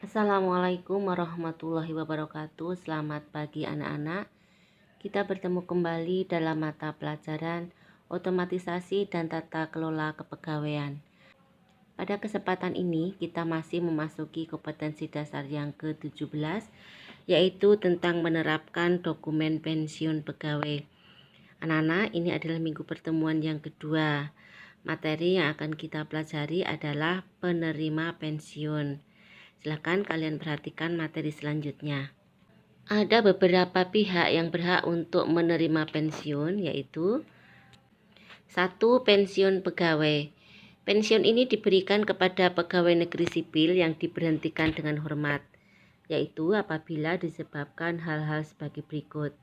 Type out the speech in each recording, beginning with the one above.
Assalamualaikum warahmatullahi wabarakatuh. Selamat pagi anak-anak. Kita bertemu kembali dalam mata pelajaran Otomatisasi dan Tata Kelola Kepegawaian. Pada kesempatan ini kita masih memasuki kompetensi dasar yang ke-17, yaitu tentang menerapkan dokumen pensiun pegawai. Anak-anak, ini adalah minggu pertemuan yang kedua. Materi yang akan kita pelajari adalah penerima pensiun. Silakan kalian perhatikan materi selanjutnya. Ada beberapa pihak yang berhak untuk menerima pensiun, yaitu 1. Pensiun pegawai. Pensiun ini diberikan kepada pegawai negeri sipil yang diberhentikan dengan hormat, yaitu apabila disebabkan hal-hal sebagai berikut.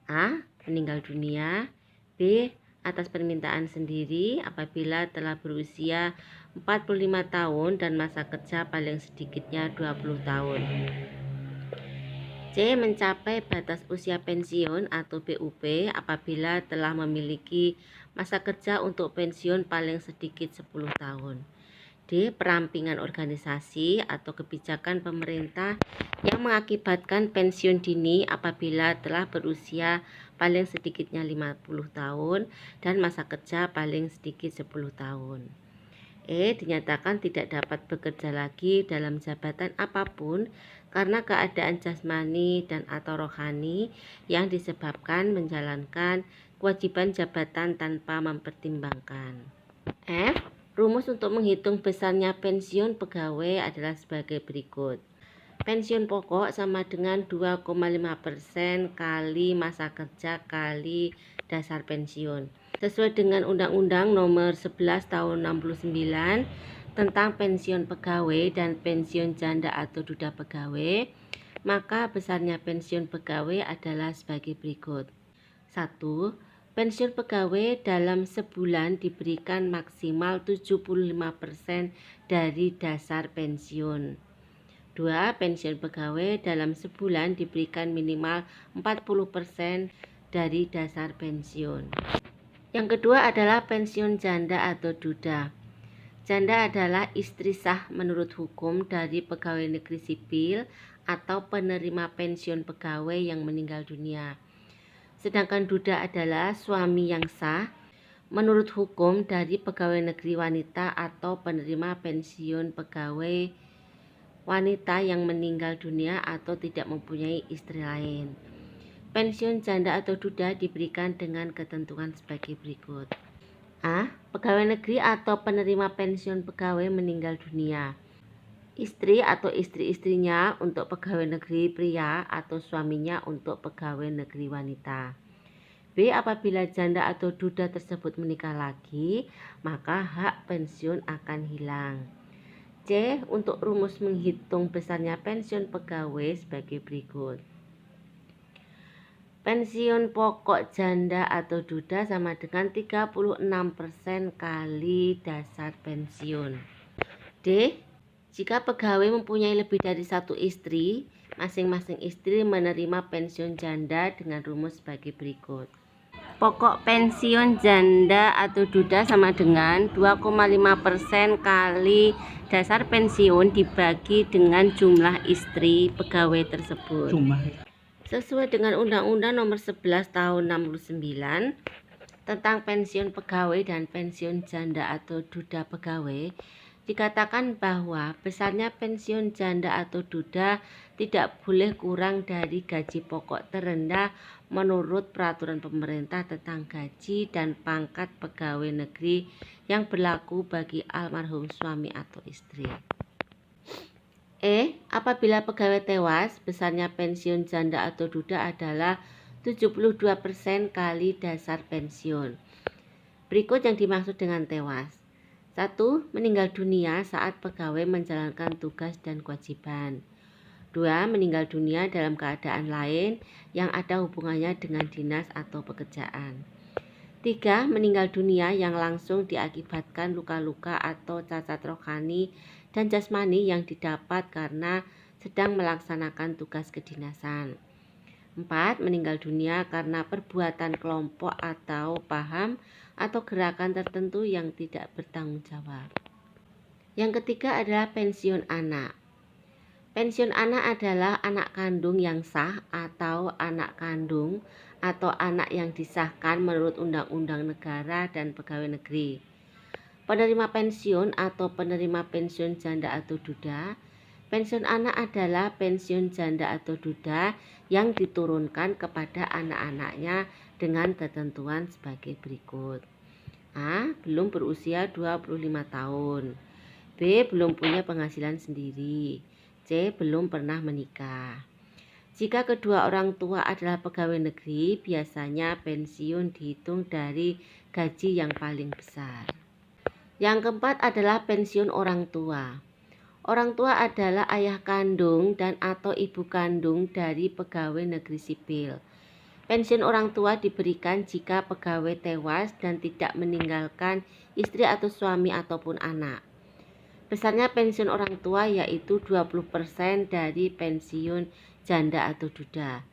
A. Meninggal dunia. B. Atas permintaan sendiri apabila telah berusia 45 tahun dan masa kerja paling sedikitnya 20 tahun. C. Mencapai batas usia pensiun atau BUP apabila telah memiliki masa kerja untuk pensiun paling sedikit 10 tahun. D. Perampingan organisasi atau kebijakan pemerintah yang mengakibatkan pensiun dini apabila telah berusia paling sedikitnya 50 tahun dan masa kerja paling sedikit 10 tahun. E. Dinyatakan tidak dapat bekerja lagi dalam jabatan apapun karena keadaan jasmani dan atau rohani yang disebabkan menjalankan kewajiban jabatan tanpa mempertimbangkan. F. Rumus untuk menghitung besarnya pensiun pegawai adalah sebagai berikut. Pensiun pokok sama dengan 2,5% kali masa kerja kali dasar pensiun. Sesuai dengan Undang-Undang Nomor 11 Tahun 69 tentang pensiun pegawai dan pensiun janda atau duda pegawai, maka besarnya pensiun pegawai adalah sebagai berikut. 1. Pensiun pegawai dalam sebulan diberikan maksimal 75% dari dasar pensiun. 2. Pensiun pegawai dalam sebulan diberikan minimal 40% dari dasar pensiun. Yang kedua adalah pensiun janda atau duda. Janda adalah istri sah menurut hukum dari pegawai negeri sipil atau penerima pensiun pegawai yang meninggal dunia. Sedangkan duda adalah suami yang sah menurut hukum dari pegawai negeri wanita atau penerima pensiun pegawai wanita yang meninggal dunia atau tidak mempunyai istri lain. Pensiun janda atau duda diberikan dengan ketentuan sebagai berikut. A. Pegawai negeri atau penerima pensiun pegawai meninggal dunia. Istri atau istri-istrinya untuk pegawai negeri pria atau suaminya untuk pegawai negeri wanita. B. Apabila janda atau duda tersebut menikah lagi, maka hak pensiun akan hilang. C. Untuk rumus menghitung besarnya pensiun pegawai sebagai berikut. Pensiun pokok janda atau duda sama dengan 36% kali dasar pensiun. D. Jika pegawai mempunyai lebih dari satu istri, masing-masing istri menerima pensiun janda dengan rumus sebagai berikut. Pokok pensiun janda atau duda sama dengan 2,5% kali dasar pensiun dibagi dengan jumlah istri pegawai tersebut. Sesuai dengan Undang-Undang Nomor 11 Tahun 69 tentang pensiun pegawai dan pensiun janda atau duda pegawai, dikatakan bahwa besarnya pensiun janda atau duda tidak boleh kurang dari gaji pokok terendah menurut peraturan pemerintah tentang gaji dan pangkat pegawai negeri yang berlaku bagi almarhum suami atau istri. E. Apabila pegawai tewas, besarnya pensiun janda atau duda adalah 72% kali dasar pensiun. Berikut yang dimaksud dengan tewas. 1. Meninggal dunia saat pegawai menjalankan tugas dan kewajiban. 2. Meninggal dunia dalam keadaan lain yang ada hubungannya dengan dinas atau pekerjaan. 3. Meninggal dunia yang langsung diakibatkan luka-luka atau cacat rohani dan jasmani yang didapat karena sedang melaksanakan tugas kedinasan. 4. Meninggal dunia karena perbuatan kelompok atau paham atau gerakan tertentu yang tidak bertanggung jawab. Yang ketiga adalah pensiun anak. Pensiun anak adalah anak kandung yang sah atau anak kandung atau anak yang disahkan menurut Undang-Undang Negara dan Pegawai Negeri. Penerima pensiun atau penerima pensiun janda atau duda. Pensiun anak adalah pensiun janda atau duda yang diturunkan kepada anak-anaknya dengan ketentuan sebagai berikut. A. Belum berusia 25 tahun. B. Belum punya penghasilan sendiri. C. Belum pernah menikah. Jika kedua orang tua adalah pegawai negeri, biasanya pensiun dihitung dari gaji yang paling besar. Yang keempat adalah pensiun orang tua. Orang tua adalah ayah kandung dan atau ibu kandung dari pegawai negeri sipil. Pensiun orang tua diberikan jika pegawai tewas dan tidak meninggalkan istri atau suami ataupun anak. Besarnya pensiun orang tua yaitu 20% dari pensiun janda atau duda.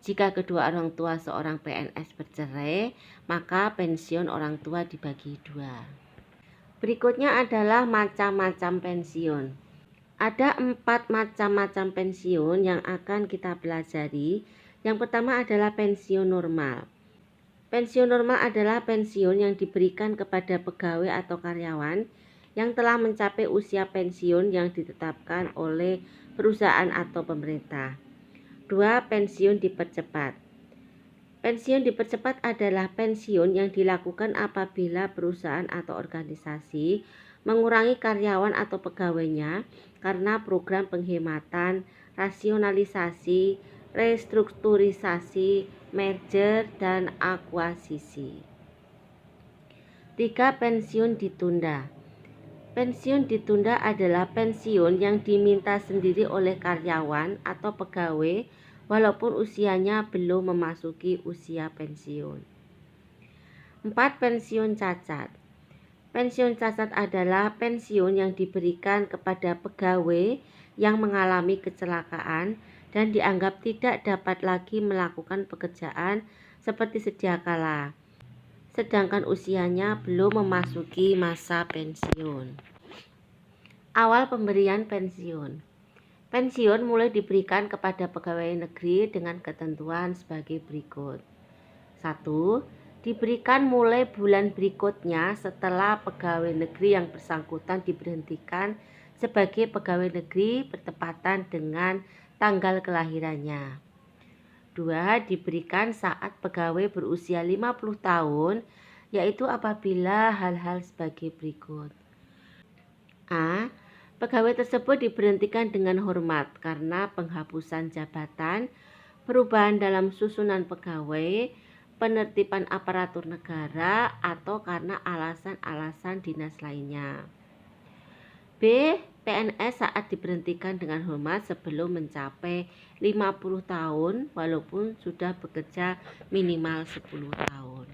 Jika kedua orang tua seorang PNS bercerai, maka pensiun orang tua dibagi dua. Berikutnya adalah macam-macam pensiun. Ada 4 macam-macam pensiun yang akan kita pelajari. Yang pertama adalah pensiun normal. Pensiun normal adalah pensiun yang diberikan kepada pegawai atau karyawan yang telah mencapai usia pensiun yang ditetapkan oleh perusahaan atau pemerintah. 2. Pensiun dipercepat. Pensiun dipercepat adalah pensiun yang dilakukan apabila perusahaan atau organisasi mengurangi karyawan atau pegawainya karena program penghematan, rasionalisasi, restrukturisasi, merger, dan akuisisi. 3. Pensiun ditunda. Pensiun ditunda adalah pensiun yang diminta sendiri oleh karyawan atau pegawai walaupun usianya belum memasuki usia pensiun. 4. Pensiun cacat. Pensiun cacat adalah pensiun yang diberikan kepada pegawai yang mengalami kecelakaan dan dianggap tidak dapat lagi melakukan pekerjaan seperti sedia kala, sedangkan usianya belum memasuki masa pensiun. Awal pemberian pensiun. Pensiun mulai diberikan kepada pegawai negeri dengan ketentuan sebagai berikut. 1. Diberikan mulai bulan berikutnya setelah pegawai negeri yang bersangkutan diberhentikan sebagai pegawai negeri bertepatan dengan tanggal kelahirannya. 2. Diberikan saat pegawai berusia 50 tahun, yaitu apabila hal-hal sebagai berikut. A. Pegawai tersebut diberhentikan dengan hormat karena penghapusan jabatan, perubahan dalam susunan pegawai, penertiban aparatur negara, atau karena alasan-alasan dinas lainnya. B. PNS saat diberhentikan dengan hormat sebelum mencapai 50 tahun walaupun sudah bekerja minimal 10 tahun.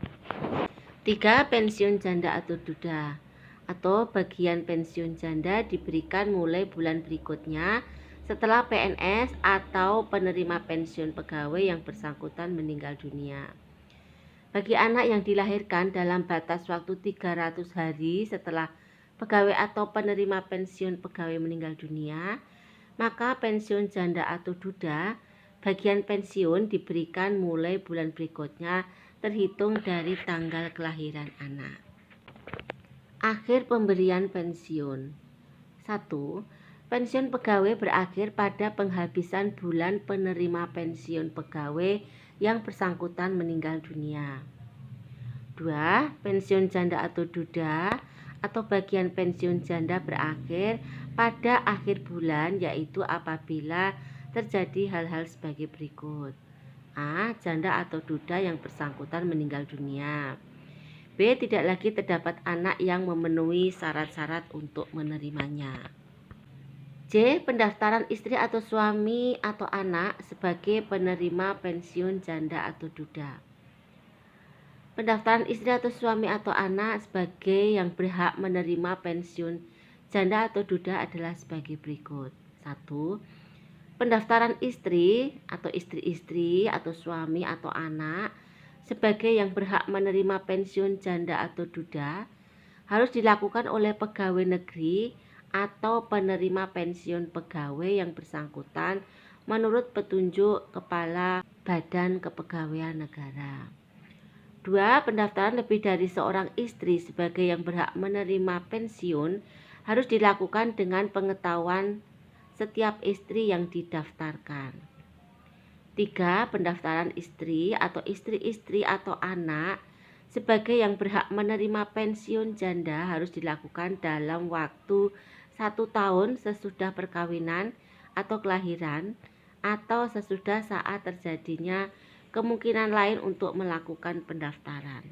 3. Pensiun janda atau duda atau bagian pensiun janda diberikan mulai bulan berikutnya setelah PNS atau penerima pensiun pegawai yang bersangkutan meninggal dunia. Bagi anak yang dilahirkan dalam batas waktu 300 hari setelah pegawai atau penerima pensiun pegawai meninggal dunia, maka pensiun janda atau duda bagian pensiun diberikan mulai bulan berikutnya terhitung dari tanggal kelahiran anak. Akhir pemberian pensiun. 1. Pensiun pegawai berakhir pada penghabisan bulan penerima pensiun pegawai yang bersangkutan meninggal dunia. 2. Pensiun janda atau duda atau bagian pensiun janda berakhir pada akhir bulan, yaitu apabila terjadi hal-hal sebagai berikut. A. Janda atau duda yang bersangkutan meninggal dunia. B. Tidak lagi terdapat anak yang memenuhi syarat-syarat untuk menerimanya. C. Pendaftaran istri atau suami atau anak sebagai penerima pensiun janda atau duda. Pendaftaran istri atau suami atau anak sebagai yang berhak menerima pensiun janda atau duda adalah sebagai berikut. 1. Pendaftaran istri atau istri-istri atau suami atau anak sebagai yang berhak menerima pensiun janda atau duda harus dilakukan oleh pegawai negeri atau penerima pensiun pegawai yang bersangkutan menurut petunjuk Kepala Badan Kepegawaian Negara. 2. Pendaftaran lebih dari seorang istri sebagai yang berhak menerima pensiun harus dilakukan dengan pengetahuan setiap istri yang didaftarkan. 3. Pendaftaran istri atau istri-istri atau anak sebagai yang berhak menerima pensiun janda harus dilakukan dalam waktu 1 tahun sesudah perkawinan atau kelahiran atau sesudah saat terjadinya kemungkinan lain untuk melakukan pendaftaran.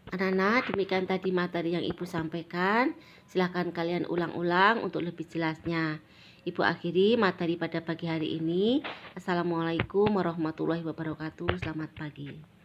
Anak-anak, demikian tadi materi yang Ibu sampaikan. Silahkan kalian ulang-ulang untuk lebih jelasnya. Ibu akhiri materi pada pagi hari ini. Assalamualaikum warahmatullahi wabarakatuh. Selamat pagi.